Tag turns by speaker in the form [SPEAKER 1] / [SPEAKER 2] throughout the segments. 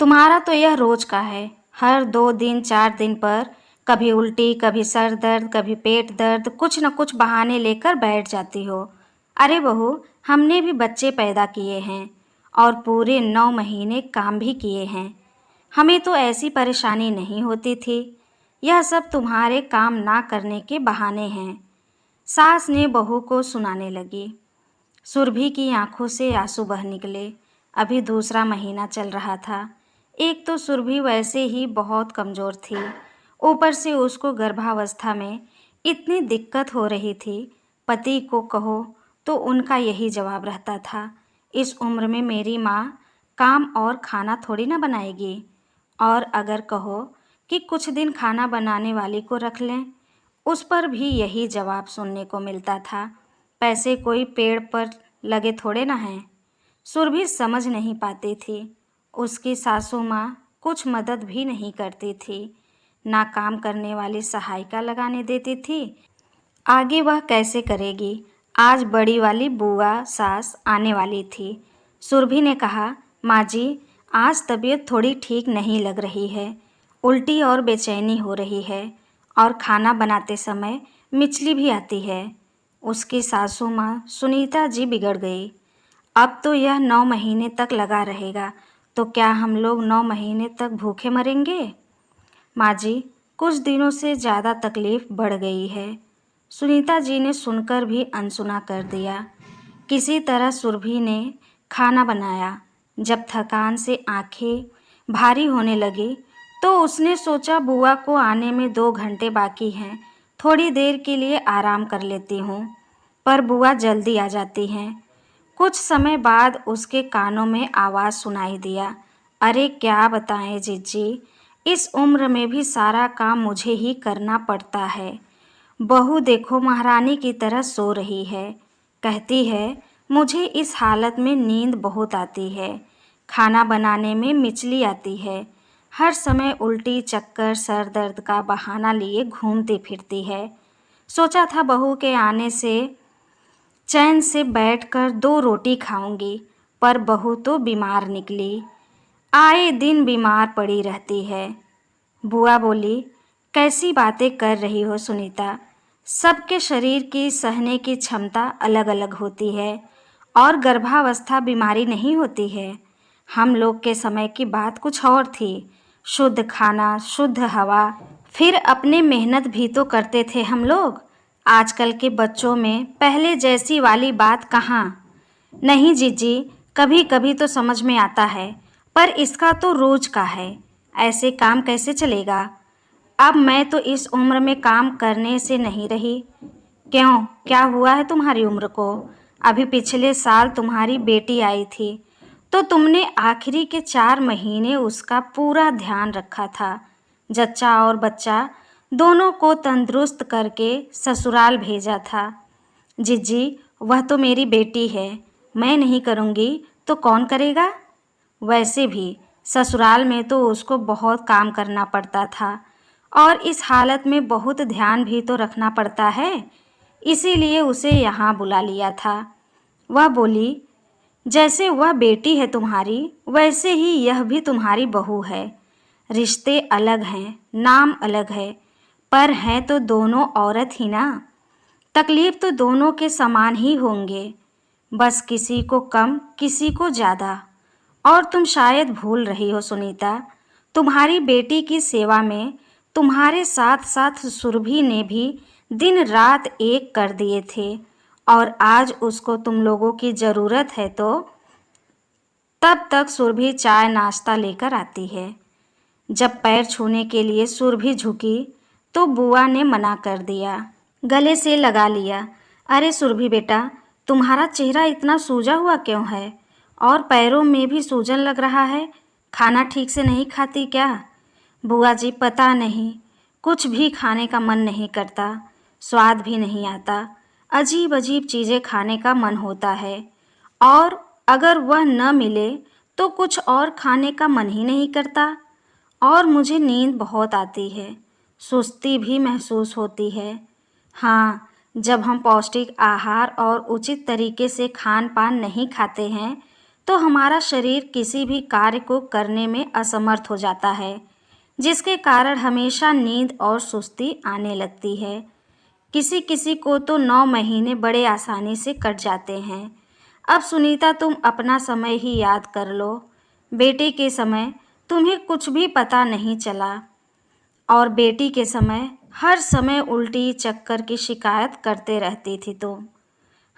[SPEAKER 1] तुम्हारा तो यह रोज का है। हर 2 दिन 4 दिन पर कभी उल्टी, कभी सर दर्द, कभी पेट दर्द, कुछ न कुछ बहाने लेकर बैठ जाती हो। अरे बहू, हमने भी बच्चे पैदा किए हैं और पूरे 9 महीने काम भी किए हैं। हमें तो ऐसी परेशानी नहीं होती थी। यह सब तुम्हारे काम ना करने के बहाने हैं। सास ने बहू को सुनाने लगी। सुरभि की आंखों से आंसू बह निकले। अभी दूसरा महीना चल रहा था। एक तो सुरभि वैसे ही बहुत कमज़ोर थी, ऊपर से उसको गर्भावस्था में इतनी दिक्कत हो रही थी। पति को कहो तो उनका यही जवाब रहता था, इस उम्र में मेरी माँ काम और खाना थोड़ी ना बनाएगी। और अगर कहो कि कुछ दिन खाना बनाने वाली को रख लें, उस पर भी यही जवाब सुनने को मिलता था, पैसे कोई पेड़ पर लगे थोड़े ना हैं। सुरभि समझ नहीं पाती थी। उसकी सासू माँ कुछ मदद भी नहीं करती थी, ना काम करने वाली सहायिका लगाने देती थी। आगे वह कैसे करेगी। आज बड़ी वाली बुआ सास आने वाली थी। सुरभि ने कहा, माँ जी, आज तबीयत थोड़ी ठीक नहीं लग रही है। उल्टी और बेचैनी हो रही है और खाना बनाते समय मिचली भी आती है। उसकी सासू माँ सुनीता जी बिगड़ गई। अब तो यह 9 महीने तक लगा रहेगा, तो क्या हम लोग 9 महीने तक भूखे मरेंगे। माँ जी, कुछ दिनों से ज़्यादा तकलीफ बढ़ गई है। सुनीता जी ने सुनकर भी अनसुना कर दिया। किसी तरह सुरभि ने खाना बनाया। जब थकान से आंखें भारी होने लगी तो उसने सोचा बुआ को आने में 2 घंटे बाकी हैं, थोड़ी देर के लिए आराम कर लेती हूँ। पर बुआ जल्दी आ जाती हैं। कुछ समय बाद उसके कानों में आवाज़ सुनाई दिया, अरे क्या बताएं जिज्जी, इस उम्र में भी सारा काम मुझे ही करना पड़ता है। बहू देखो महारानी की तरह सो रही है। कहती है, मुझे इस हालत में नींद बहुत आती है। खाना बनाने में मिचली आती है। हर समय उल्टी, चक्कर, सर दर्द का बहाना लिए घूमती फिरती है। सोचा था बहू के आने से चैन से बैठकर 2 रोटी खाऊंगी, पर बहू तो बीमार निकली। आए दिन बीमार पड़ी रहती है। बुआ बोली, कैसी बातें कर रही हो सुनीता। सबके शरीर की सहने की क्षमता अलग अलग होती है और गर्भावस्था बीमारी नहीं होती है। हम लोग के समय की बात कुछ और थी। शुद्ध खाना, शुद्ध हवा, फिर अपने मेहनत भी तो करते थे हम लोग। आजकल के बच्चों में पहले जैसी वाली बात कहाँ। नहीं जीजी, कभी कभी तो समझ में आता है, पर इसका तो रोज का है। ऐसे काम कैसे चलेगा। अब मैं तो इस उम्र में काम करने से नहीं रही। क्यों, क्या हुआ है तुम्हारी उम्र को। अभी पिछले साल तुम्हारी बेटी आई थी, तो तुमने आखिरी के 4 महीने उसका पूरा ध्यान रखा था। जच्चा और बच्चा दोनों को तंदुरुस्त करके ससुराल भेजा था। जिज्जी, वह तो मेरी बेटी है, मैं नहीं करूँगी तो कौन करेगा। वैसे भी ससुराल में तो उसको बहुत काम करना पड़ता था और इस हालत में बहुत ध्यान भी तो रखना पड़ता है, इसीलिए उसे यहाँ बुला लिया था। वह बोली, जैसे वह बेटी है तुम्हारी, वैसे ही यह भी तुम्हारी बहू है। रिश्ते अलग हैं, नाम अलग है, पर हैं तो दोनों औरत ही ना। तकलीफ तो दोनों के समान ही होंगे, बस किसी को कम किसी को ज़्यादा। और तुम शायद भूल रही हो सुनीता, तुम्हारी बेटी की सेवा में तुम्हारे साथ साथ सुरभि ने भी दिन रात एक कर दिए थे, और आज उसको तुम लोगों की ज़रूरत है तो तब तक सुरभि चाय नाश्ता लेकर आती है। जब पैर छूने के लिए सुरभि झुकी तो बुआ ने मना कर दिया, गले से लगा लिया। अरे सुरभि बेटा, तुम्हारा चेहरा इतना सूजा हुआ क्यों है, और पैरों में भी सूजन लग रहा है। खाना ठीक से नहीं खाती क्या। बुआ जी, पता नहीं, कुछ भी खाने का मन नहीं करता, स्वाद भी नहीं आता। अजीब अजीब चीज़ें खाने का मन होता है, और अगर वह न मिले तो कुछ और खाने का मन ही नहीं करता। और मुझे नींद बहुत आती है, सुस्ती भी महसूस होती है। हाँ, जब हम पौष्टिक आहार और उचित तरीके से खान पान नहीं खाते हैं तो हमारा शरीर किसी भी कार्य को करने में असमर्थ हो जाता है, जिसके कारण हमेशा नींद और सुस्ती आने लगती है। किसी किसी को तो 9 महीने बड़े आसानी से कट जाते हैं। अब सुनीता, तुम अपना समय ही याद कर लो। बेटे के समय तुम्हें कुछ भी पता नहीं चला और बेटी के समय हर समय उल्टी चक्कर की शिकायत करते रहती थी तुम।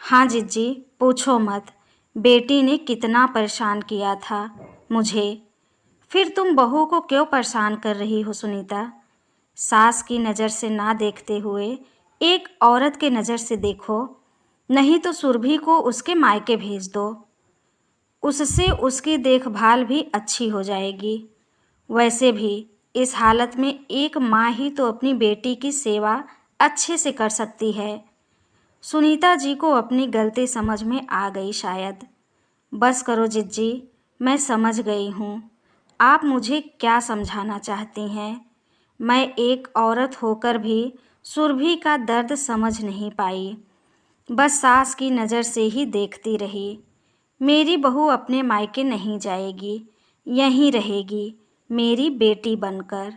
[SPEAKER 1] हाँ जिज्जी, पूछो मत। बेटी ने कितना परेशान किया था मुझे। फिर तुम बहू को क्यों परेशान कर रही हो सुनीता? सास की नज़र से ना देखते हुए एक औरत के नज़र से देखो, नहीं तो सुरभि को उसके मायके भेज दो। उससे उसकी देखभाल भी अच्छी हो जाएगी। वैसे भी इस हालत में एक माँ ही तो अपनी बेटी की सेवा अच्छे से कर सकती है। सुनीता जी को अपनी गलती समझ में आ गई शायद। बस करो जिज्जी, मैं समझ गई हूँ आप मुझे क्या समझाना चाहती हैं। मैं एक औरत होकर भी सुरभि का दर्द समझ नहीं पाई, बस सास की नज़र से ही देखती रही। मेरी बहू अपने मायके नहीं जाएगी, यहीं रहेगी मेरी बेटी बनकर,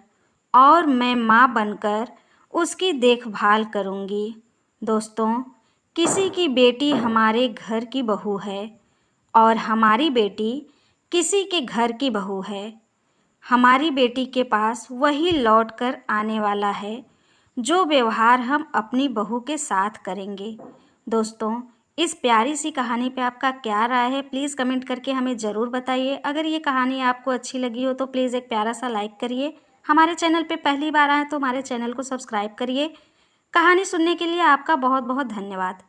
[SPEAKER 1] और मैं माँ बनकर उसकी देखभाल करूँगी। दोस्तों, किसी की बेटी हमारे घर की बहू है और हमारी बेटी किसी के घर की बहू है। हमारी बेटी के पास वही लौट कर आने वाला है जो व्यवहार हम अपनी बहू के साथ करेंगे। दोस्तों, इस प्यारी सी कहानी पे आपका क्या राय है, प्लीज़ कमेंट करके हमें ज़रूर बताइए। अगर ये कहानी आपको अच्छी लगी हो तो प्लीज़ एक प्यारा सा लाइक करिए। हमारे चैनल पे पहली बार आए तो हमारे चैनल को सब्सक्राइब करिए। कहानी सुनने के लिए आपका बहुत बहुत धन्यवाद।